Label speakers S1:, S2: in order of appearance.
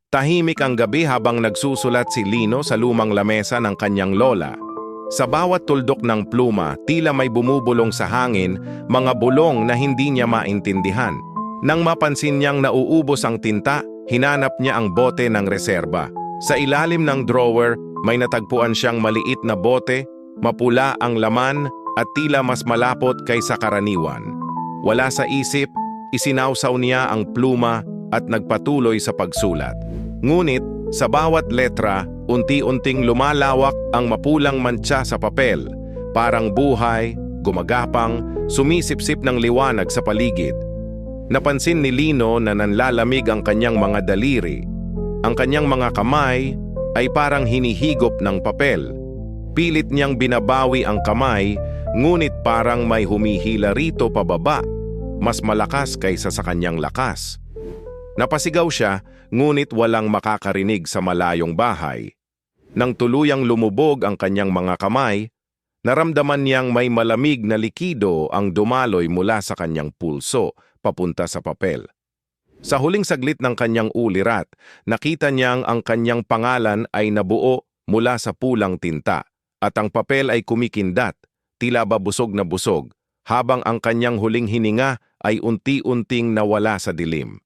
S1: Tahimik ang gabi habang nagsusulat si Lino sa lumang lamesa ng kanyang lola. Sa bawat tuldok ng pluma, tila may bumubulong sa hangin, mga bulong na hindi niya maintindihan. Nang mapansin niyang nauubos ang tinta, hinanap niya ang bote ng reserba. Sa ilalim ng drawer, may natagpuan siyang maliit na bote, mapula ang laman at tila mas malapot kaysa karaniwan. Wala sa isip, isinawsaw niya ang pluma at nagpatuloy sa pagsulat. Ngunit, sa bawat letra, unti-unting lumalawak ang mapulang mantsa sa papel. Parang buhay, gumagapang, sumisipsip ng liwanag sa paligid. Napansin ni Lino na nanlalamig ang kanyang mga daliri. Ang kanyang mga kamay ay parang hinihigop ng papel. Pilit niyang binabawi ang kamay, ngunit parang may humihila rito pababa, mas malakas kaysa sa kanyang lakas. Napasigaw siya, ngunit walang makakarinig sa malayong bahay. Nang tuluyang lumubog ang kanyang mga kamay, naramdaman niyang may malamig na likido ang dumaloy mula sa kanyang pulso papunta sa papel. Sa huling saglit ng kanyang ulirat, nakita niyang ang kanyang pangalan ay nabuo mula sa pulang tinta at ang papel ay kumikindat, tila ba busog na busog, habang ang kanyang huling hininga ay unti-unting nawala sa dilim.